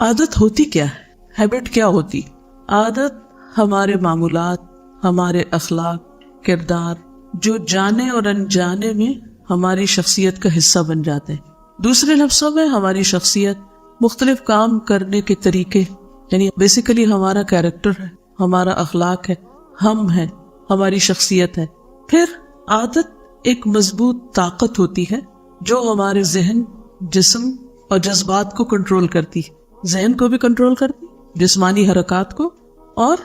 عادت ہوتی کیا ہے؟ ہیبٹ کیا ہوتی؟ عادت ہمارے معمولات، ہمارے اخلاق، کردار جو جانے اور انجانے میں ہماری شخصیت کا حصہ بن جاتے ہیں۔ دوسرے لفظوں میں ہماری شخصیت، مختلف کام کرنے کے طریقے، یعنی بیسیکلی ہمارا کیریکٹر ہے، ہمارا اخلاق ہے، ہم ہیں، ہماری شخصیت ہے۔ پھر عادت ایک مضبوط طاقت ہوتی ہے جو ہمارے ذہن، جسم اور جذبات کو کنٹرول کرتی ہے، ذہن کو بھی کنٹرول کرتی، جسمانی حرکات کو اور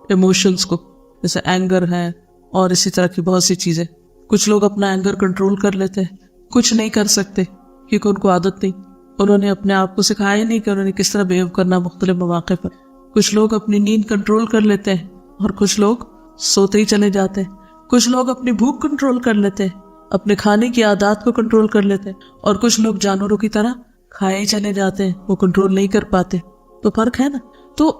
ایموشنز کو، جیسے اینگر ہے اور اسی طرح کی بہت سی چیزیں۔ کچھ لوگ اپنا اینگر کنٹرول کر لیتے ہیں، کچھ نہیں کر سکتے کیونکہ ان کو عادت نہیں، انہوں نے اپنے آپ کو سکھایا نہیں کہ انہوں نے کس طرح بیہیو کرنا مختلف مواقع پر۔ کچھ لوگ اپنی نیند کنٹرول کر لیتے ہیں اور کچھ لوگ سوتے ہی چلے جاتے ہیں۔ کچھ لوگ اپنی بھوک کنٹرول کر لیتے ہیں، اپنے کھانے کی عادات کو کنٹرول کر لیتے ہیں، اور کچھ لوگ جانوروں کی طرح کھائے ہی چلے جاتے ہیں، وہ کنٹرول نہیں کر پاتے۔ تو فرق ہے نا۔ تو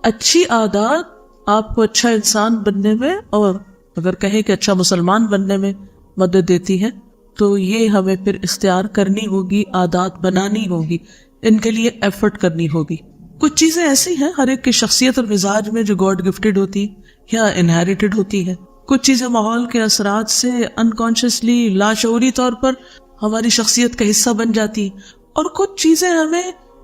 اچھی عادات آپ کو اچھا انسان بننے میں، اور اگر کہیں کہ اچھا مسلمان بننے میں مدد دیتی ہے، تو یہ ہمیں پھر اختیار کرنی ہوگی، عادات بنانی ہوگی، ان کے لیے ایفرٹ کرنی ہوگی۔ کچھ چیزیں ایسی ہیں ہر ایک کی شخصیت اور مزاج میں جو گاڈ گفٹڈ ہوتی یا انہیریٹڈ ہوتی ہے۔ کچھ چیزیں ماحول کے اثرات سے انکانشیسلی، لاشعوری طور پر ہماری شخصیت کا حصہ بن جاتی، اور کچھ چیزیں ہمیں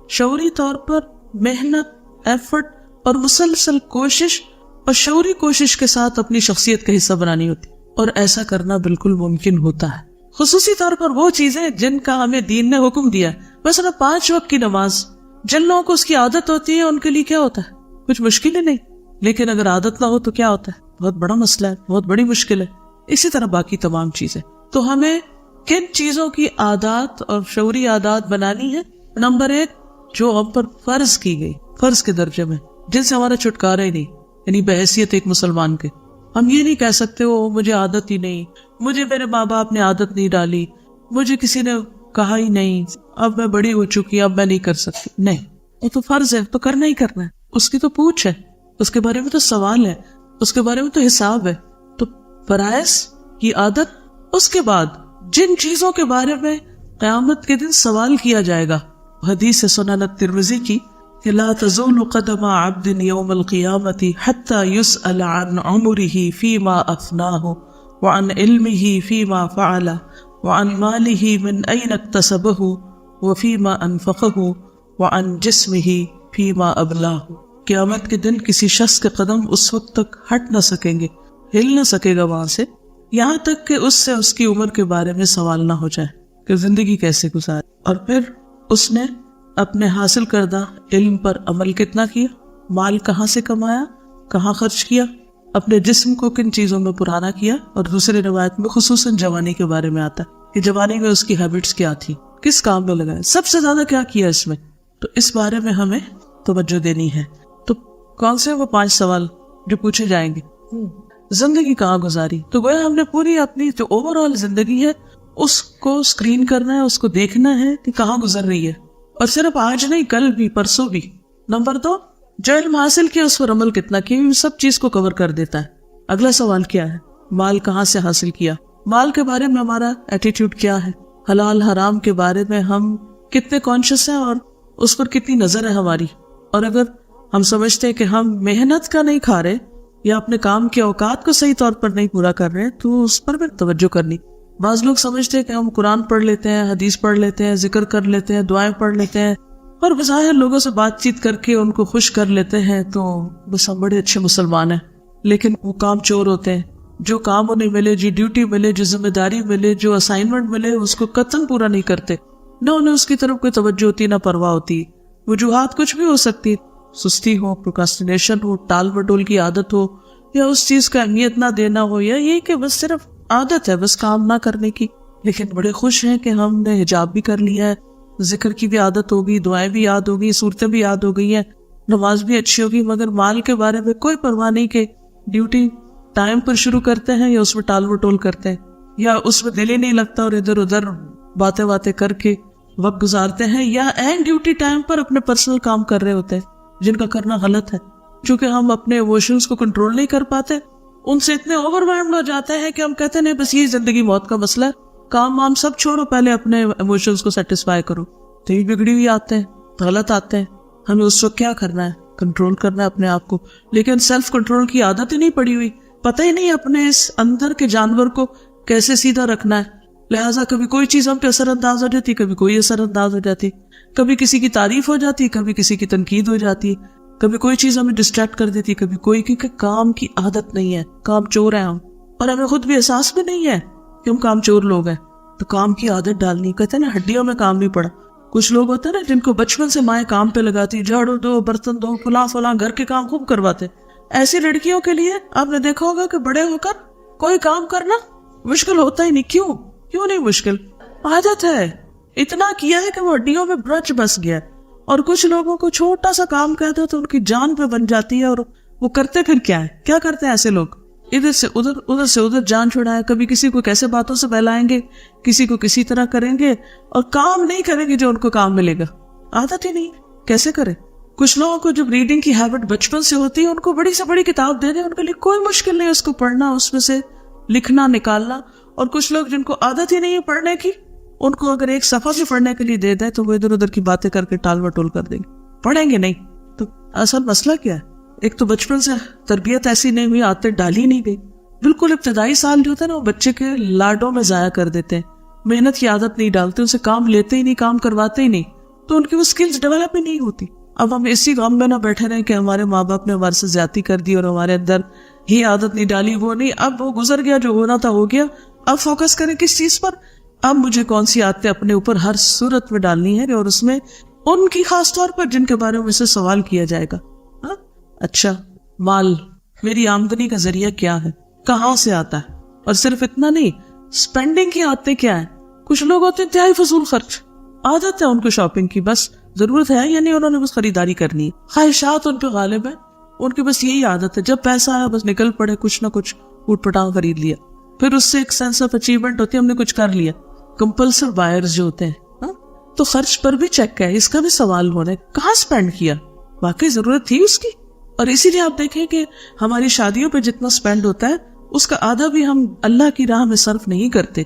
شعوری طور پر محنت، ایفرٹ اور مسلسل کوشش اور شعوری کوشش کے ساتھ اپنی شخصیت کا حصہ بنانی ہوتی، اور ایسا کرنا بالکل ممکن ہوتا ہے۔ خصوصی طور پر وہ چیزیں جن کا ہمیں دین نے حکم دیا ہے، مثلا 5 وقت کی نماز، جن لوگوں کو اس کی عادت ہوتی ہے ان کے لیے کیا ہوتا ہے؟ کچھ مشکل ہی نہیں، لیکن اگر عادت نہ ہو تو کیا ہوتا ہے؟ بہت بڑا مسئلہ ہے، بہت بڑی مشکل ہے۔ اسی طرح باقی تمام چیزیں۔ تو ہمیں کن چیزوں کی عادات اور شعوری عادات بنانی ہے؟ نمبر 1، جو ہم پر فرض کی گئی، فرض کے درجے میں، جن سے ہمارا چھٹکارا ہی نہیں، یعنی بحیثیت ایک مسلمان کے۔ ہم یہ نہیں کہہ سکتے وہ مجھے عادت ہی نہیں، مجھے میرے ماں باپ نے عادت نہیں ڈالی، مجھے کسی نے کہا ہی نہیں، اب میں بڑی ہو چکی، اب میں نہیں کر سکتی۔ نہیں، وہ تو فرض ہے، تو کرنا ہی کرنا ہے، اس کی تو پوچھ ہے، اس کے بارے میں تو سوال ہے، اس کے بارے میں تو حساب ہے۔ تو فرائض کی عادت، اس کے بعد جن چیزوں کے بارے میں قیامت کے دن سوال کیا جائے گا، حدیث سنن الترمذی کی کہ لا تزول قدم عبد یوم القیامت حتی یسأل عن عمره فیما افناہ وعن علمه فیما فعل وعن ماله من این اکتسبہ وفیما انفقہ وعن جسمہ فیما ابلاہ۔ قیامت کے دن کسی شخص کے قدم اس وقت تک ہٹ نہ سکیں گے، ہل نہ سکے گا وہاں سے، یہاں تک کہ اس سے اس کی عمر کے بارے میں سوال نہ ہو جائے کہ زندگی کیسے گزاری، اور پھر اس نے اپنے حاصل کردہ علم پر عمل کتنا کیا، مال کہاں سے کمایا، کہاں خرچ کیا، اپنے جسم کو کن چیزوں میں پرانا کیا، اور دوسری روایت میں خصوصاً جوانی کے بارے میں آتا ہے کہ جوانی میں اس کی ہیبٹس کیا تھی، کس کام میں لگایا، سب سے زیادہ کیا کیا اس میں۔ تو اس بارے میں ہمیں توجہ دینی ہے۔ تو کون سے وہ 5 سوال جو پوچھے جائیں گے؟ زندگی کہاں گزاری؟ تو گویا ہم نے پوری اپنی جو اوور آل زندگی ہے اس کو اسکرین کرنا ہے، اس کو دیکھنا ہے کہ کہاں گزر رہی ہے، اور صرف آج نہیں، کل بھی، پرسوں بھی۔ نمبر 2، جو علم حاصل کیا اس پر عمل کتنا کیا، سب چیز کو کور کر دیتا ہے۔ اگلا سوال کیا ہے؟ مال کہاں سے حاصل کیا، مال کے بارے میں ہمارا ایٹیٹیوڈ کیا ہے، حلال حرام کے بارے میں ہم کتنے کانشیس ہیں اور اس پر کتنی نظر ہے ہماری، اور اگر ہم سمجھتے ہیں کہ ہم محنت کا نہیں کھا رہے یا اپنے کام کے اوقات کو صحیح طور پر نہیں پورا کر رہے تو اس پر بھی توجہ کرنی۔ بعض لوگ سمجھتے ہیں کہ ہم قرآن پڑھ لیتے ہیں، حدیث پڑھ لیتے ہیں، ذکر کر لیتے ہیں، دعائیں پڑھ لیتے ہیں، اور بظاہر لوگوں سے بات چیت کر کے ان کو خوش کر لیتے ہیں، تو بس ہم بڑے اچھے مسلمان ہیں، لیکن وہ کام چور ہوتے ہیں۔ جو کام انہیں ملے، جو ڈیوٹی ملے، جو ذمہ داری ملے، جو اسائنمنٹ ملے، اس کو قطعاً پورا نہیں کرتے، نہ انہیں اس کی طرف کوئی توجہ ہوتی، نہ پرواہ ہوتی۔ وجوہات کچھ بھی ہو سکتی، سستی ہو، پروکاسٹینیشن ہو، ٹال مٹول کی عادت ہو، یا اس چیز کا اہمیت نہ دینا ہو، یا یہ کہ بس صرف عادت ہے بس کام نہ کرنے کی۔ لیکن بڑے خوش ہیں کہ ہم نے حجاب بھی کر لیا ہے، ذکر کی بھی عادت ہوگی، دعائیں بھی یاد ہوگی، صورتیں بھی یاد ہو گئی ہیں، نماز بھی اچھی ہوگی، مگر مال کے بارے میں کوئی پرواہ نہیں کہ ڈیوٹی ٹائم پر شروع کرتے ہیں یا اس میں ٹال مٹول کرتے ہیں، یا اس میں دل ہی نہیں لگتا اور ادھر ادھر باتیں کر کے وقت گزارتے ہیں، یا اینڈ ڈیوٹی ٹائم پر اپنے پرسنل کام کر رہے ہوتے ہیں جن کا کرنا غلط ہے۔ چونکہ ہم اپنے ایموشنز کو کنٹرول نہیں کر پاتے، ان سے اتنے اوور ویلمڈ ہو جاتے ہیں کہ ہم کہتے ہیں بس یہ زندگی موت کا مسئلہ ہے، کام وام سب چھوڑو، پہلے اپنے ایموشنز کو سیٹسفائی کرو۔ تو یہ بگڑی ہوئی آتے ہیں، غلط آتے ہیں، ہمیں اس وقت کیا کرنا ہے؟ کنٹرول کرنا ہے اپنے آپ کو. لیکن سیلف کنٹرول کی عادت ہی نہیں پڑی ہوئی, پتہ ہی نہیں اپنے اس اندر کے جانور کو کیسے سیدھا رکھنا ہے. لہٰذا کبھی کوئی چیز ہم پہ اثر انداز ہو جاتی, کبھی کوئی اثر انداز ہو جاتی, کبھی کسی کی تعریف ہو جاتی, کبھی کسی کی تنقید ہو جاتی, کبھی کوئی چیز ہمیں ڈسٹریکٹ کر دیتی, کبھی کوئی, کیونکہ کام کی عادت نہیں ہے, کام چور ہیں ہم, اور ہمیں خود بھی احساس بھی نہیں ہے کہ ہم کام چور لوگ ہیں. تو کام کی عادت ڈالنی, کہتے ہیں نا ہڈیوں میں کام نہیں پڑا. کچھ لوگ ہوتے ہیں نا جن کو بچپن سے مائیں کام پہ لگاتی, جھاڑو دو, برتن دو, فلاں گھر کے کام خوب کرواتے. ایسی لڑکیوں کے لیے آپ نے دیکھا ہوگا کہ بڑے ہو کر کوئی کام کرنا مشکل ہوتا ہی نہیں. کیوں نہیں مشکل؟ عادت ہے, اتنا کیا ہے کہ وہ ہڈیوں میں برچ بس گیا. اور کچھ لوگوں کو چھوٹا سا کام کہتے ہیں تو ان کی جان پہ بن جاتی ہے, اور وہ کرتے پھر کیا کرتے ہیں ایسے لوگ؟ ادھر سے ادھر جان چھڑائے, کبھی کسی کو کیسے باتوں سے بہلائیں گے, کسی کو کسی طرح کریں گے, اور کام نہیں کریں گے جو ان کو کام ملے گا. عادت ہی نہیں, کیسے کریں؟ کچھ لوگوں کو جب ریڈنگ کی ہیبٹ بچپن سے ہوتی ہے, ان کو بڑی سے بڑی کتاب دے دیں, ان کے لیے کوئی مشکل نہیں اس کو پڑھنا, اس میں سے لکھنا نکالنا. اور کچھ لوگ جن کو عادت ہی نہیں ہے پڑھنے کی, ان کو اگر ایک صفحہ بھی پڑھنے کے لیے دے دیں تو وہ ادھر ادھر کی باتیں کر کے ٹال مٹول کر دیں گے, پڑھیں گے نہیں. تو اصل مسئلہ کیا ہے؟ ایک تو بچپن سے تربیت ایسی نہیں ہوئی, عادتیں ڈالی نہیں گئی. بالکل ابتدائی سال جو ہوتا ہے نا, وہ بچے کے لاڈوں میں ضائع کر دیتے ہیں, محنت کی عادت نہیں ڈالتے, ان سے کام لیتے ہی نہیں, کام کرواتے ہی نہیں, تو ان کی وہ سکلز ڈیولپ ہی نہیں ہوتی. اب ہم اسی غم میں نہ بیٹھے رہے کہ ہمارے ماں باپ نے ہمارے سے زیادتی کر دی اور ہمارے اندر ہی عادت نہیں ڈالی. وہ نہیں, اب وہ گزر گیا, جو ہونا تھا ہو گیا. اب فوکس کریں کس چیز پر؟ اب مجھے کون سی عادتیں اپنے اوپر ہر صورت میں ڈالنی ہے, اور اس میں ان کی خاص طور پر جن کے بارے میں سے سوال کیا جائے گا. اچھا, مال, میری آمدنی کا ذریعہ کیا ہے, کہاں سے آتا ہے؟ اور صرف اتنا نہیں, سپینڈنگ کی عادتیں کیا ہیں. کچھ لوگ ہوتے ہیں انتہائی فضول خرچ, عادت ہے ان کو شاپنگ کی, بس ضرورت ہے یا نہیں, انہوں نے بس خریداری کرنی ہے, خواہشات ان پہ غالب ہے, ان کی بس یہی عادت ہے, جب پیسہ آیا بس نکل پڑے, کچھ نہ کچھ اوٹ پٹانگ خرید لیا, پھر اس سے ایک سینس آف اچیومنٹ ہوتی ہے, ہم نے کچھ کر لیا. کمپلسر بائرز جو ہوتے ہیں, تو خرچ پر بھی چیک ہے, اس کا بھی سوال ہونا ہے کہاں سپینڈ کیا, واقعی ضرورت تھی اس کی. اور اسی لیے آپ دیکھیں کہ ہماری شادیوں پہ جتنا سپینڈ ہوتا ہے اس کا آدھا بھی ہم اللہ کی راہ میں صرف نہیں کرتے.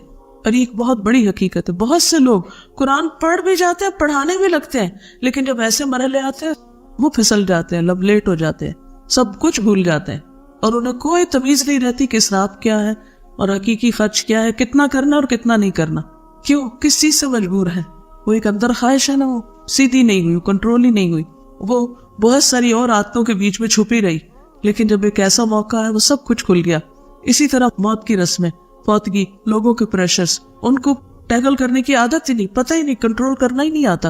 اور یہ ایک بہت بڑی حقیقت ہے. بہت سے لوگ قرآن پڑھ بھی جاتے ہیں, پڑھانے بھی لگتے ہیں, لیکن جب ایسے مرحلے آتے ہیں وہ پھسل جاتے ہیں, لب لیٹ ہو جاتے ہیں, سب کچھ بھول جاتے ہیں, اور انہیں کوئی تمیز نہیں رہتی کہ اسراف کیا ہے اور حقیقی خرچ کیا ہے, کتنا کرنا اور کتنا نہیں کرنا. کیوں؟ کس چیز سے مجبور ہے؟ وہ ایک اندر خواہش ہے نا, وہ سیدھی نہیں ہوئی, کنٹرول ہی نہیں ہوئی, وہ بہت ساری اور عادتوں کے بیچ میں چھپی رہی. لیکن جب ایک ایسا موقع ہے وہ سب کچھ کھل گیا. اسی طرح موت کی رسمیں, فوتگی, لوگوں کے پریشرز, ان کو ٹیکل کرنے کی عادت ہی نہیں, پتہ ہی نہیں, کنٹرول کرنا ہی نہیں آتا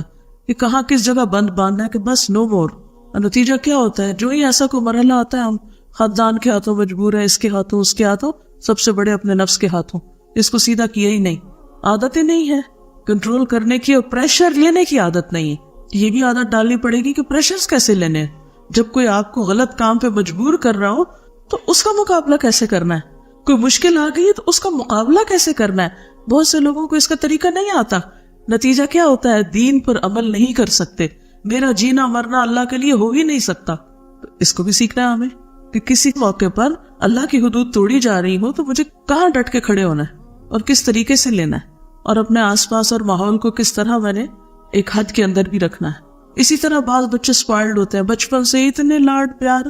کہ کہاں کس جگہ بند باندھنا ہے, کہ بس نو مور. نتیجہ کیا ہوتا ہے؟ جو ہی ایسا کوئی مرحلہ آتا ہے, ہم خاندان کے ہاتھوں مجبور ہیں, اس کے ہاتھوں, اس کے ہاتھوں, سب سے بڑے اپنے نفس کے ہاتھوں. اس کو سیدھا کیا ہی نہیں, عادت ہی نہیں ہے کنٹرول کرنے کی, اور پریشر لینے کی عادت نہیں ہے. یہ بھی عادت ڈالنی پڑے گی کہ پریشرز کیسے لینے ہیں. جب کوئی آپ کو غلط کام پہ مجبور کر رہا ہو تو اس کا مقابلہ کیسے کرنا ہے. کوئی مشکل آ گئی ہے تو اس کا مقابلہ کیسے کرنا ہے. بہت سے لوگوں کو اس کا طریقہ نہیں آتا. نتیجہ کیا ہوتا ہے؟ دین پر عمل نہیں کر سکتے. میرا جینا مرنا اللہ کے لیے ہو ہی نہیں سکتا. تو اس کو بھی سیکھنا ہے ہمیں کہ کسی موقع پر اللہ کی حدود توڑی جا رہی ہو تو مجھے کہاں ڈٹ کے کھڑے ہونا ہے اور کس طریقے سے لینا ہے, اور اپنے آس پاس اور ماحول کو کس طرح میں نے ایک حد کے اندر بھی رکھنا ہے. اسی طرح بعض بچے سپائلڈ ہوتے ہیں, بچپن سے اتنے لاڈ پیار.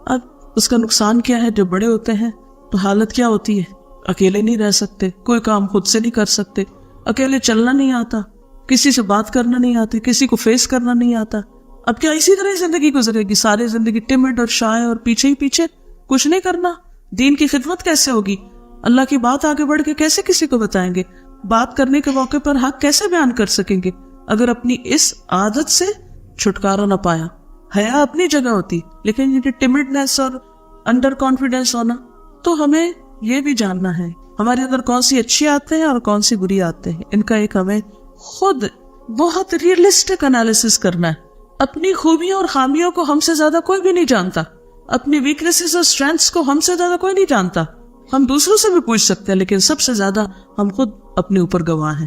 اب اس کا نقصان کیا ہے؟ جب بڑے ہوتے ہیں تو حالت کیا ہوتی ہے؟ اکیلے نہیں رہ سکتے, کوئی کام خود سے نہیں کر سکتے, اکیلے چلنا نہیں آتا, کسی سے بات کرنا نہیں آتی, کسی کو فیس کرنا نہیں آتا. اب کیا اسی طرح زندگی گزرے گی؟ ساری زندگی ٹمڈ اور شائع اور پیچھے ہی پیچھے, کچھ نہیں کرنا. دین کی خدمت کیسے ہوگی؟ اللہ کی بات آگے بڑھ کے کیسے کسی کو بتائیں گے؟ بات کرنے کے موقع پر حق کیسے بیان کر سکیں گے اگر اپنی اس عادت سے چھٹکارا نہ پایا؟ حیا اپنی جگہ ہوتی, لیکن یہ ٹمڈنس اور انڈر کانفیڈنس ہونا. تو ہمیں یہ بھی جاننا ہے ہمارے اندر کون سی اچھی عادتیں ہیں اور کون سی بری عادتیں ہیں. ان کا ایک ہمیں خود بہت ریئلسٹک انالیسس کرنا ہے. اپنی خوبیوں اور خامیوں کو ہم سے زیادہ کوئی بھی نہیں جانتا, اپنی ویکنیسز اور اسٹرینتھس کو ہم سے زیادہ کوئی نہیں جانتا. ہم دوسروں سے بھی پوچھ سکتے ہیں, لیکن سب سے زیادہ ہم خود اپنے اوپر گواہ ہیں.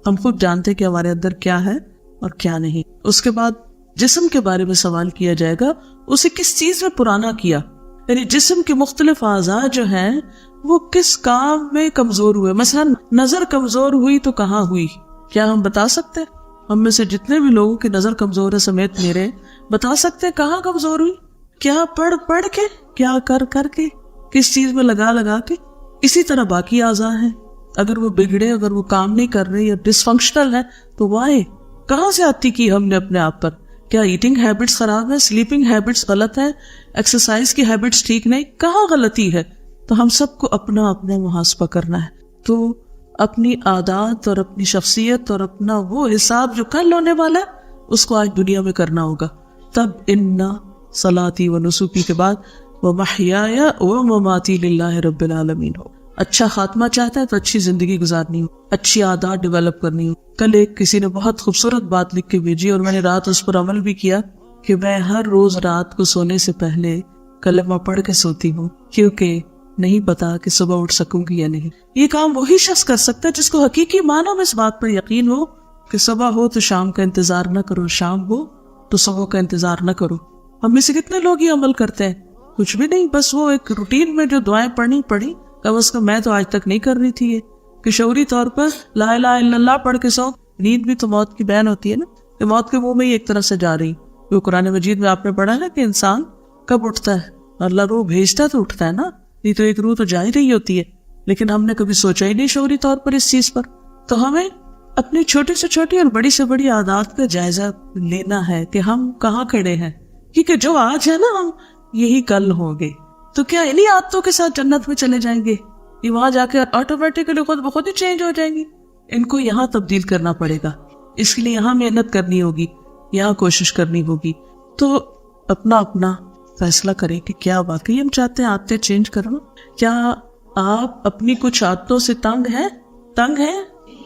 ہم خود جانتے کہ ہمارے اندر کیا ہے اور کیا نہیں. اس کے بعد جسم کے بارے میں سوال کیا جائے گا, اسے کس چیز میں پرانا کیا, یعنی جسم کے مختلف اعضاء جو ہیں وہ کس کام میں کمزور ہوئے. مثلا نظر کمزور ہوئی تو کہاں ہوئی؟ کیا ہم بتا سکتے ہیں؟ ہم میں سے جتنے بھی لوگوں کی نظر کمزور ہے سمیت میرے, بتا سکتے کہاں کمزور ہوئی؟ کیا پڑھ کے، کیا کر کے، کس چیز میں لگا کے؟ اسی طرح باقی اعضاء ہیں، اگر وہ بگڑے، اگر وہ کام نہیں کر رہے یا ڈس فنکشنل ہے تو وائی؟ کہاں سے آتی کی ہم نے اپنے آپ پر؟ کیا ایٹنگ ہیبٹس خراب ہے، سلیپنگ ہیبٹس غلط ہے، ایکسرسائز کی ہیبٹس ٹھیک نہیں؟ کہاں غلطی ہے؟ تو ہم سب کو اپنا محاسبہ کرنا ہے. تو اپنی عادات اور اپنی شخصیت اور اپنا وہ حساب جو کل ہونے والا ہے اس کو آج دنیا میں کرنا ہوگا. تب ان صلاتی و نسکی کے بعد ومحیایا ومماتی للہ رب العالمین ہو. اچھا خاتمہ چاہتا ہے تو اچھی زندگی گزارنی ہو، اچھی عادات ڈیولپ کرنی ہو. کل کسی نے بہت خوبصورت بات لکھ کے بھیجی اور میں نے رات اس پر عمل بھی کیا کہ میں ہر روز رات کو سونے سے پہلے کلمہ پڑھ کے سوتی ہوں، کیونکہ نہیں پتا کہ صبح اٹھ سکوں گی یا نہیں. یہ کام وہی شخص کر سکتا ہے جس کو حقیقی معنوں میں اس بات پر یقین ہو کہ صبح ہو تو شام کا انتظار نہ کرو، شام ہو تو صبح کا انتظار نہ کرو. ہم میں سے کتنے لوگ یہ عمل کرتے ہیں؟ کچھ بھی نہیں، بس وہ ایک روٹین میں جو دعائیں پڑھی کم از کم میں تو آج تک نہیں کر رہی تھی یہ کہ شعوری طور پر لا الہ الا اللہ پڑھ کے سو. نیند بھی تو موت کی بہن ہوتی ہے نا، کہ موت کے منہ میں ہی ایک طرح سے جا رہی. جو قرآن مجید میں آپ نے پڑھا نا کہ انسان کب اٹھتا ہے؟ اللہ روح بھیجتا تو اٹھتا ہے نا، یہ تو ایک روح تو جا ہی رہی ہوتی ہے. لیکن ہم نے کبھی سوچا ہی نہیں شعوری طور پر اس چیز پر. تو ہمیں اپنی چھوٹی سے چھوٹی اور بڑی سے بڑی عادات کا جائزہ لینا ہے کہ ہم کہاں کھڑے ہیں، کیونکہ جو آج ہے نا ہم یہی کل ہوں گے. تو کیا انہی عادتوں کے ساتھ جنت میں چلے جائیں گے؟ یہ وہاں جا کے آٹومیٹکلی خود بخود ہی چینج ہو جائیں گی؟ ان کو یہاں تبدیل کرنا پڑے گا. اس کے لیے یہاں محنت کرنی ہوگی، یہاں کوشش کرنی ہوگی. تو اپنا فیصلہ کریں کہ کیا واقعی ہم چاہتے ہیں عادتیں چینج کرنا. کیا آپ اپنی کچھ عادتوں سے تنگ ہیں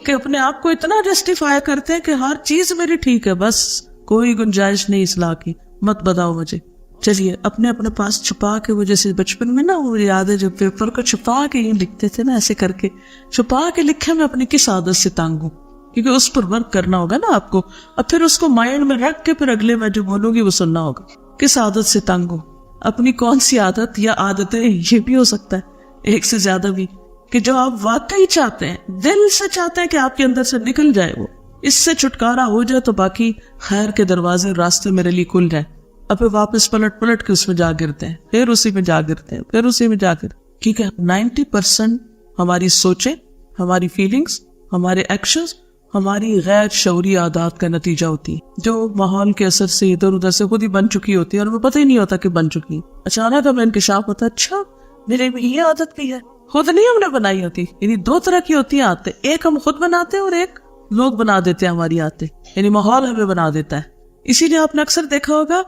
کہ اپنے آپ کو اتنا جسٹیفائی کرتے ہیں کہ ہر چیز میری ٹھیک ہے، بس کوئی گنجائش نہیں اصلاح کی، مت بتاؤ مجھے. چلیے اپنے پاس چھپا کے، وہ جیسے بچپن میں نا وہ یاد ہے جب پیپر کو چھپا کے یہ لکھتے تھے نا، ایسے کر کے چھپا کے لکھے میں اپنی کس عادت سے تنگ ہوں، کیونکہ اس پر ورک کرنا ہوگا نا آپ کو. اب پھر اس کو مائنڈ میں رکھ کے پھر اگلے میں جو بولوں گی وہ سننا ہوگا. کس عادت سے تنگ ہوں، اپنی کون سی عادت یا عادتیں، یہ بھی ہو سکتا ہے ایک سے زیادہ بھی، کہ جو آپ واقعی چاہتے ہیں، دل سے چاہتے ہیں کہ آپ کے اندر سے نکل جائے، وہ اس سے چھٹکارا ہو جائے تو باقی خیر کے دروازے راستے میرے لیے کھل جائیں. اب پھر واپس پلٹ کے اس میں جا گرتے ہیں، پھر اسی میں جا گرتے ہیں، پھر اسی میں جا گر. کیونکہ 90% ہماری سوچیں، ہماری فیلنگز، ہمارے ایکشنز ہماری غیر شعوری عادات کا نتیجہ ہوتی ہے، جو ماحول کے اثر سے ادھر ادھر سے خود ہی بن چکی ہوتی ہے اور وہ پتہ ہی نہیں ہوتا کہ بن چکی ہے. اچانک ہمیں انکشاف ہوتا ہے، اچھا میرے میں یہ عادت بھی ہے. خود نہیں ہم نے بنائی ہوتی. یعنی دو طرح کی ہوتی ہیں عادتیں، ایک ہم خود بناتے ہیں اور ایک لوگ بنا دیتے ہیں ہماری عادتیں، یعنی ماحول ہمیں بنا دیتا ہے. اسی لیے آپ نے اکثر دیکھا ہوگا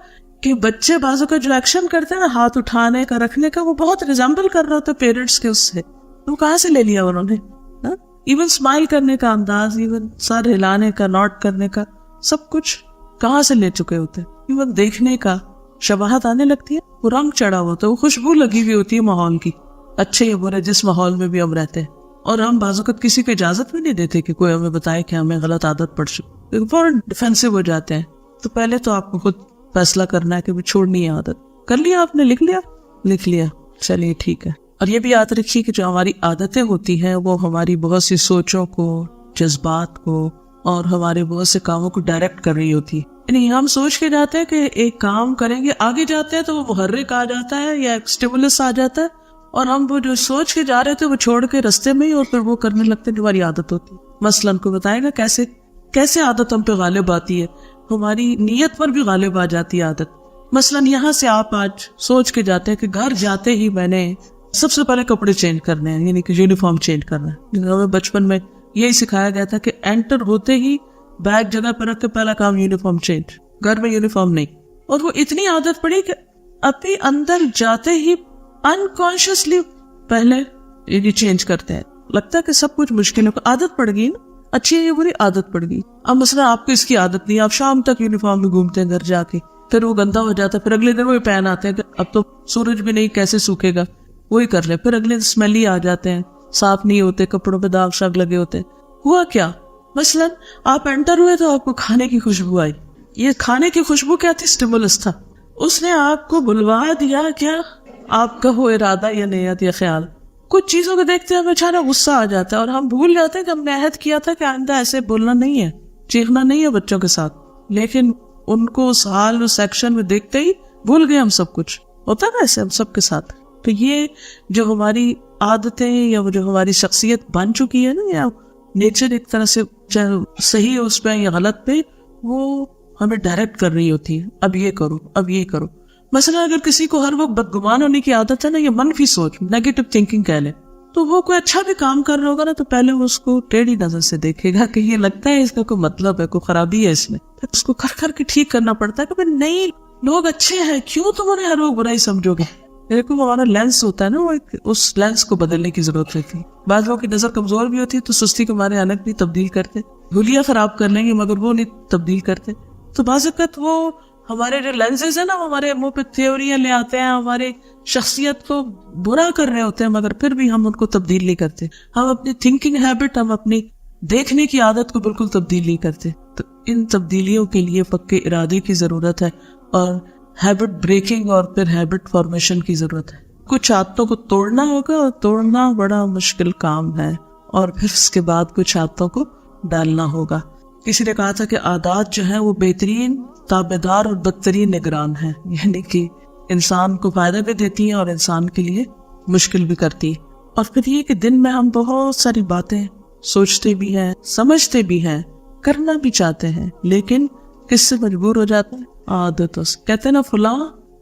کہ بچے بازو کا جو ایکشن کرتے ہیں نا، ہاتھ اٹھانے کا، رکھنے کا، وہ بہت ریزمبل کر رہا ہوتا ہے پیرنٹس کے اس سے. وہ کہاں سے لے لیا انہوں نے؟ ایون اسمائل کرنے کا انداز، ایون سر ہلانے کا، نوٹ کرنے کا، سب کچھ کہاں سے لے چکے ہوتے ہیں. ایون دیکھنے کا شباہت آنے لگتی ہے، وہ رنگ چڑھا ہوتا ہے، وہ خوشبو لگی ہوئی ہوتی ہے ماحول کی، اچھے یا برے جس ماحول میں بھی ہم رہتے ہیں. اور ہم بعض اوقات کسی کو اجازت بھی نہیں دیتے کہ کوئی ہمیں بتائے کہ ہمیں غلط عادت پڑ چکی، فوراً ڈیفینسو ہو جاتے ہیں. تو پہلے تو آپ کو خود فیصلہ کرنا ہے کہ چھوڑنی ہے عادت. کر لیا آپ نے، لکھ لیا، چلیے ٹھیک ہے. اور یہ بھی یاد رکھیے کہ جو ہماری عادتیں ہوتی ہیں وہ ہماری بہت سی سوچوں کو، جذبات کو اور ہمارے بہت سے کاموں کو ڈائریکٹ کر رہی ہوتی ہے. یعنی ہم سوچ کے جاتے ہیں کہ ایک کام کریں گے، آگے جاتے ہیں تو وہ محرک آ جاتا ہے یا ایک سٹیمولس آ جاتا ہے، اور ہم وہ جو سوچ کے جا رہے تھے وہ چھوڑ کے رستے میں ہی اور پھر وہ کرنے لگتے ہیں جو ہماری عادت ہوتی ہے. مثلاً کو بتائے گا کیسے عادت ہم پہ غالب آتی ہے. ہماری نیت پر بھی غالب آ جاتی ہے عادت. مثلاً یہاں سے آپ آج سوچ کے جاتے ہیں کہ گھر جاتے ہی میں نے سب سے پہلے کپڑے چینج کرنے ہیں، یعنی کہ یونیفارم چینج کرنا ہے. ہمیں بچپن میں یہی سکھایا گیا تھا کہ انٹر ہوتے ہی بیگ جگہ پر رکھ کے پہلا کام یونیفارم چینج، گھر میں یونیفارم نہیں. اور وہ اتنی عادت پڑی کہ ابھی اندر جاتے ہی انکانشیسلی پہلے یہ چینج کرتے ہیں. لگتا ہے کہ سب کچھ مشکل ہے، عادت پڑ گئی نا، اچھی ہے یہ بری عادت پڑ گئی. اب مثلا آپ کو اس کی عادت نہیں، آپ شام تک یونیفارم میں گھومتے ہیں گھر جا کے، پھر وہ گندا ہو جاتا ہے، پھر اگلے دن وہی پہن آتے ہیں کہ اب تو سورج بھی نہیں، کیسے سوکھے گا، وہی کر لیں. پھر اگلے دن اسمیلی آ جاتے ہیں، صاف نہیں ہوتے، کپڑوں پہ داغ شاغ لگے ہوتے ہیں. ہوا کیا؟ مثلا آپ انٹر ہوئے تو آپ کو کھانے کی خوشبو آئی. یہ کھانے کی خوشبو کیا تھی؟ سٹیمولس تھا. اس نے آپ کو بلوا دیا کیا؟ آپ کا وہ ارادہ یا نیت یا خیال. کچھ چیزوں کو دیکھتے ہیں ہمیں اچانک غصہ آ جاتا ہے اور ہم بھول جاتے ہیں کہ ہم نے عہد کیا تھا کہ آئندہ ایسے بولنا نہیں ہے، چیخنا نہیں ہے بچوں کے ساتھ. لیکن ان کو اس حال اس سیکشن میں دیکھتے ہی بھول گئے ہم سب کچھ. ہوتا ہے نا ایسے ہم سب کے ساتھ. تو یہ جو ہماری عادتیں یا وہ جو ہماری شخصیت بن چکی ہے نا, یا نیچر ایک طرح سے چاہے صحیح ہے اس پہ یا غلط پہ, وہ ہمیں ڈائریکٹ کر رہی ہوتی ہے, اب یہ کرو اب یہ کرو. مثلا اگر کسی کو ہر وقت بدگمان ہونے کی عادت ہے نا, یا منفی سوچ, نیگیٹو تھنکنگ کہہ لیں, تو وہ کوئی اچھا بھی کام کر رہا ہوگا نا تو پہلے وہ اس کو ٹیڑھی نظر سے دیکھے گا کہ یہ لگتا ہے اس کا کوئی مطلب ہے, کوئی خرابی ہے اس میں. پھر اس کو کر کے ٹھیک کرنا پڑتا ہے کہ نہیں لوگ اچھے ہیں, کیوں تم انہیں ہر وقت برائی سمجھو گے. دیکھو ہمارا لینس ہوتا ہے نا, وہ اس لینس کو بدلنے کی ضرورت ہوتی ہے. بعض لوگوں کی نظر کمزور بھی ہوتی ہے تو سستی کے مارے الگ نہیں تبدیل کرتے, دھولیاں خراب کر لیں گے مگر وہ نہیں تبدیل کرتے. تو بعض اوقات وہ ہمارے جو لینسز ہیں نا, ہمارے منہ پہ تھیوریاں لے آتے ہیں, ہماری شخصیت کو برا کر رہے ہوتے ہیں, مگر پھر بھی ہم ان کو تبدیل نہیں کرتے. ہم اپنی تھنکنگ ہیبٹ, ہم اپنی دیکھنے کی عادت کو بالکل تبدیل نہیں کرتے. تو ان تبدیلیوں کے لیے پکے ارادے کی ضرورت ہے, اور ہیبٹ بریکنگ اور پھر ہیبٹ فارمیشن کی ضرورت ہے. کچھ عادتوں کو توڑنا ہوگا, اور توڑنا بڑا مشکل کام ہے, اور پھر اس کے بعد کچھ عادتوں کو ڈالنا ہوگا. کسی نے کہا تھا کہ عادات جو ہیں وہ بہترین تابعدار اور بدترین نگران ہیں, یعنی کہ انسان کو فائدہ بھی دیتی ہیں اور انسان کے لیے مشکل بھی کرتی ہے. اور پھر یہ کہ دن میں ہم بہت ساری باتیں سوچتے بھی ہیں, سمجھتے بھی ہیں, کرنا بھی چاہتے ہیں, لیکن کس سے مجبور ہو جاتے ہیں؟ عادتوں سے. کہتے ہیں نا فلاں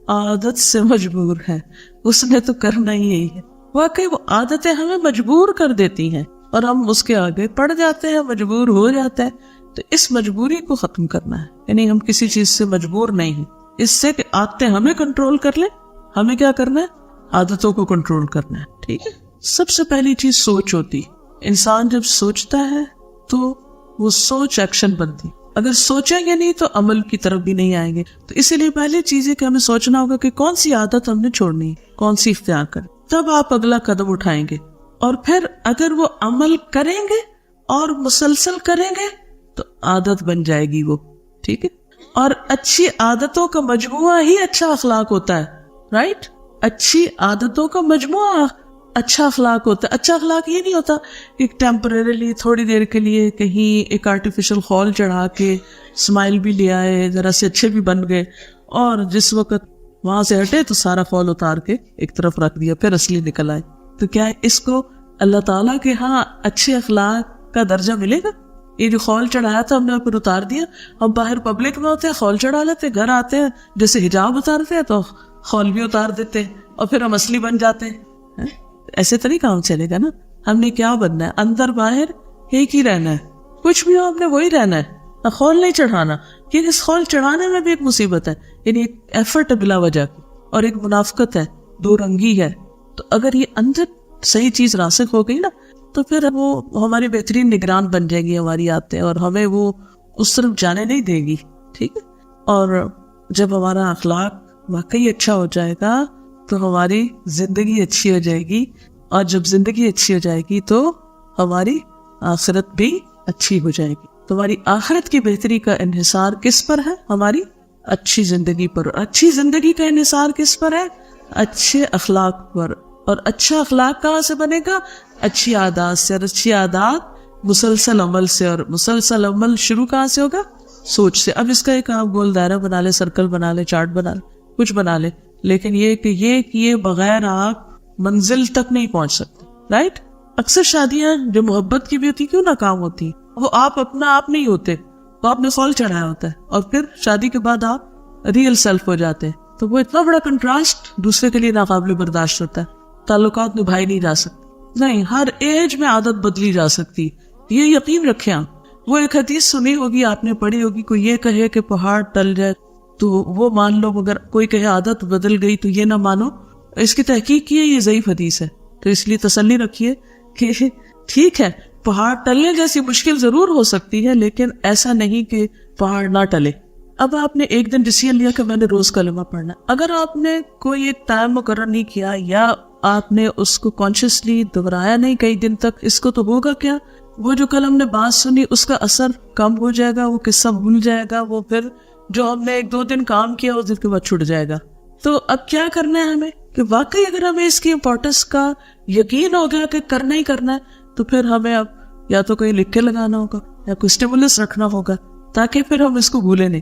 عادت سے مجبور ہے, اس نے تو کرنا ہی یہی ہے. واقعی وہ عادتیں ہمیں مجبور کر دیتی ہیں اور ہم اس کے آگے پڑ جاتے ہیں, مجبور ہو جاتے ہیں. تو اس مجبوری کو ختم کرنا ہے, یعنی ہم کسی چیز سے مجبور نہیں ہیں. اس سے کہ عادتیں ہمیں کنٹرول کر لیں, ہمیں کیا کرنا ہے؟ عادتوں کو کنٹرول کرنا ہے. ٹھیک ہے. سب سے پہلی چیز سوچ ہوتی. انسان جب سوچتا ہے تو وہ سوچ ایکشن بنتی. اگر سوچیں گے نہیں تو عمل کی طرف بھی نہیں آئیں گے. تو اسی لیے پہلی چیز ہے کہ ہمیں سوچنا ہوگا کہ کون سی عادت ہم نے چھوڑنی ہے, کون سی اختیار کریں, تب آپ اگلا قدم اٹھائیں گے. اور پھر اگر وہ عمل کریں گے اور مسلسل کریں گے تو عادت بن جائے گی وہ. ٹھیک ہے. اور اچھی عادتوں کا مجموعہ ہی اچھا اخلاق ہوتا ہے. رائٹ. اچھی عادتوں کا مجموعہ اچھا اخلاق ہوتا ہے. اچھا اخلاق یہ نہیں ہوتا کہ ٹیمپریریلی تھوڑی دیر کے لیے کہیں ایک آرٹیفیشل خول چڑھا کے اسمائل بھی لے آئے, ذرا سے اچھے بھی بن گئے, اور جس وقت وہاں سے ہٹے تو سارا خول اتار کے ایک طرف رکھ دیا, پھر اصلی نکل آئے. تو کیا اس کو اللہ تعالیٰ کے ہاں اچھے اخلاق کا درجہ ملے گا؟ یہ جو خول چڑھایا تھا ہم نے پھر اتار دیا. ہم باہر پبلک میں ہوتے ہیں, خول چڑھا لیتے, گھر آتے ہیں جیسے حجاب اتارتے ہیں تو خول بھی اتار دیتے ہیں, اور پھر ہم اصلی بن جاتے ہیں. ایسے تو نہیں کام چلے گا نا. ہم نے کیا بننا ہے؟ اندر باہر ایک ہی رہنا ہے. کچھ بھی ہو ہم نے وہی رہنا ہے, خول نہیں چڑھانا. کہ اس خول چڑھانے میں بھی ایک مصیبت ہے, یعنی ایک ایفرٹ ہے بلا وجہ کی, اور ایک منافقت ہے, دو رنگی ہے. تو اگر یہ اندر صحیح چیز راسخ ہو گئی نا تو پھر وہ ہماری بہترین نگران بن جائے گی ہماری عادتیں, اور ہمیں وہ اس طرف جانے نہیں دے گی. ٹھیک ہے. اور جب ہمارا اخلاق واقعی اچھا ہو جائے گا تو ہماری زندگی اچھی ہو جائے گی, اور جب زندگی اچھی ہو جائے گی تو ہماری آخرت بھی اچھی ہو جائے گی. تمہاری آخرت کی بہتری کا انحصار کس پر ہے؟ ہماری اچھی زندگی پر. اچھی زندگی کا انحصار کس پر ہے؟ اچھے اخلاق پر. اور اچھا اخلاق کہاں سے بنے گا؟ اچھی عادات سے. اور اچھی عادات مسلسل عمل سے, اور مسلسل عمل شروع کہاں سے ہوگا؟ سوچ سے. اب اس کا ایک آپ گول دائرہ بنا لے, سرکل بنا لے, چارٹ بنا لے, کچھ بنا لے, لیکن یہ کہ یہ کیے بغیر آپ منزل تک نہیں پہنچ سکتے. رائٹ. اکثر شادیاں جو محبت کی بھی ہوتی کیوں ناکام ہوتی ہیں؟ وہ آپ اپنا آپ نہیں ہوتے, تو آپ نے خول چڑھایا ہوتا ہے, اور پھر شادی کے بعد آپ ریئل سیلف ہو جاتے ہیں. تو وہ اتنا بڑا کنٹراسٹ دوسرے کے لیے ناقابل برداشت ہوتا ہے. تعلقات نبھائی نہیں جا سکتے. نہیں, ہر ایج میں عادت بدلی جا سکتی, یہ یقین رکھیں آپ. وہ ایک حدیث سنی ہوگی, آپ نے پڑھی ہوگی, کوئی یہ کہے کہ پہاڑ ٹل جائے تو وہ مان لو, مگر کوئی کہے عادت بدل گئی تو یہ نہ مانو. اس کی تحقیق کی ہے, یہ ضعیف حدیث ہے. تو اس لیے تسلی رکھیے کہ ٹھیک ہے, پہاڑ ٹلنے جیسی مشکل ضرور ہو سکتی ہے, لیکن ایسا نہیں کہ پہاڑ نہ ٹلے. اب آپ نے ایک دن ڈیسیژن لیا کہ میں نے روز کلمہ پڑھنا. اگر آپ نے کوئی ایک ٹائم مقرر نہیں کیا, یا آپ نے اس کو کانشیسلی دہرایا نہیں کئی دن تک, اس کو تو ہوگا کیا؟ وہ جو کل ہم نے بات سنی اس کا اثر کم ہو جائے گا, وہ قصہ بھول جائے گا, وہ پھر جو ہم نے ایک دو دن کام کیا اس دن کے بعد چھوٹ جائے گا. تو اب کیا کرنا ہے ہمیں کہ واقعی اگر ہمیں اس کی امپورٹنس کا یقین ہو گیا کہ کرنا ہی کرنا ہے, تو پھر ہمیں اب یا تو کوئی لکھ کے لگانا ہوگا یا کوئی اسٹیمولس رکھنا ہوگا, تاکہ پھر ہم اس کو بھولے نہیں.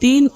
3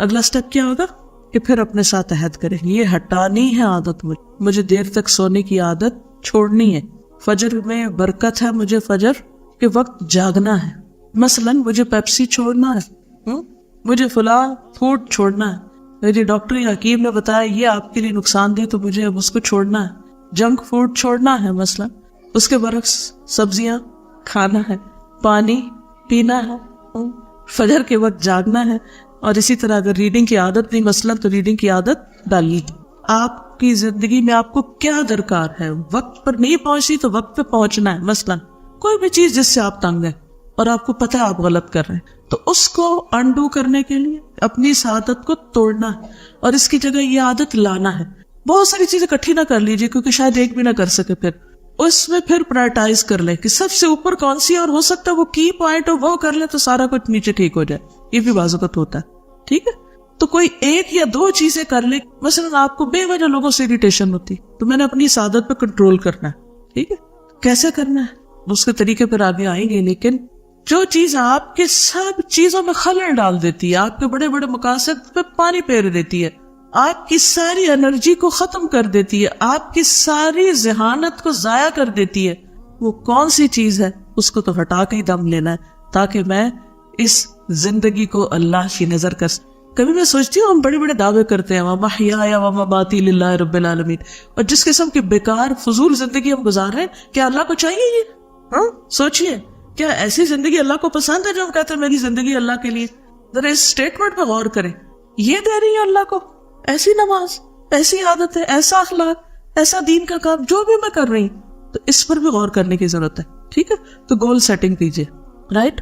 اگلا سٹیپ کیا ہوگا کہ پھر اپنے ساتھ عہد کریں یہ ہٹانی ہے عادت مجھے دیر تک سونے کی عادت چھوڑنی ہے. فجر میں برکت ہے, مجھے فجر کے وقت جاگنا ہے. مثلا مجھے پیپسی چھوڑنا ہے, مجھے فلاں فوڈ چھوڑنا ہے, میری ڈاکٹر یا حکیم نے بتایا یہ آپ کے لیے نقصان دہ تو مجھے اب اس کو چھوڑنا ہے. جنک فوڈ چھوڑنا ہے مثلا. اس کے برعکس سبزیاں کھانا ہے, پانی پینا ہے, فجر کے وقت جاگنا ہے. اور اسی طرح اگر ریڈنگ کی عادت نہیں مثلا تو ریڈنگ کی عادت ڈالیے. آپ کی زندگی میں آپ کو کیا درکار ہے, وقت پر نہیں پہنچی تو وقت پہ پہنچنا ہے. مثلا کوئی بھی چیز جس سے آپ تنگ ہیں اور آپ کو پتہ ہے آپ غلط کر رہے ہیں تو اس کو انڈو کرنے کے لیے اپنی اس عادت کو توڑنا ہے اور اس کی جگہ یہ عادت لانا ہے. بہت ساری چیزیں اکٹھی نہ کر لیجیے کیونکہ شاید ایک بھی نہ کر سکے. پھر اس میں پھر پرائرٹائز کر لیں کہ سب سے اوپر کون سی اور ہو سکتا ہے وہ کی پوائنٹ ہو وہ کر لیں تو سارا کچھ نیچے ٹھیک ہو جائے. یہ بھی بعض اوقات ہوتا ہے. ٹھیک ہے, تو کوئی ایک یا دو چیزیں کر لے. مثلا آپ کو بے وجہ لوگوں سے اریٹیشن ہوتی تو میں نے اپنی اس عادت پہ کنٹرول کرنا ہے. ٹھیک ہے, کیسے کرنا ہے اس کے طریقے پر آگے آئیں گے. لیکن جو چیز آپ کے سب چیزوں میں خلل ڈال دیتی ہے, آپ کے بڑے بڑے مقاصد پہ پانی پھیر دیتی ہے, آپ کی ساری انرجی کو ختم کر دیتی ہے, آپ کی ساری ذہانت کو ضائع کر دیتی ہے, وہ کون سی چیز ہے اس کو تو ہٹا کے ہی دم لینا ہے تاکہ میں اس زندگی کو اللہ کی نظر کر. کبھی میں سوچتی ہوں ہم بڑے بڑے دعوے کرتے ہیں وَمَحْيَايَ وَمَمَاتِي لِلَّهِ رَبِّ الْعَالَمِينَ, اور جس قسم کی بیکار فضول زندگی ہم گزار رہے ہیں, کیا اللہ کو چاہیے یہ؟ سوچئے, کیا ایسی زندگی اللہ کو پسند ہے جو ہم کہتے ہیں میری زندگی اللہ کے لیے؟ ذرا اس اسٹیٹمنٹ پہ غور کریں. یہ دے رہی ہے اللہ کو ایسی نماز, ایسی عادت ہے, ایسا اخلاق, ایسا دین کا کام جو بھی میں کر رہی ہوں, تو اس پر بھی غور کرنے کی ضرورت ہے. ٹھیک ہے, تو گول سیٹنگ کیجیے. رائٹ.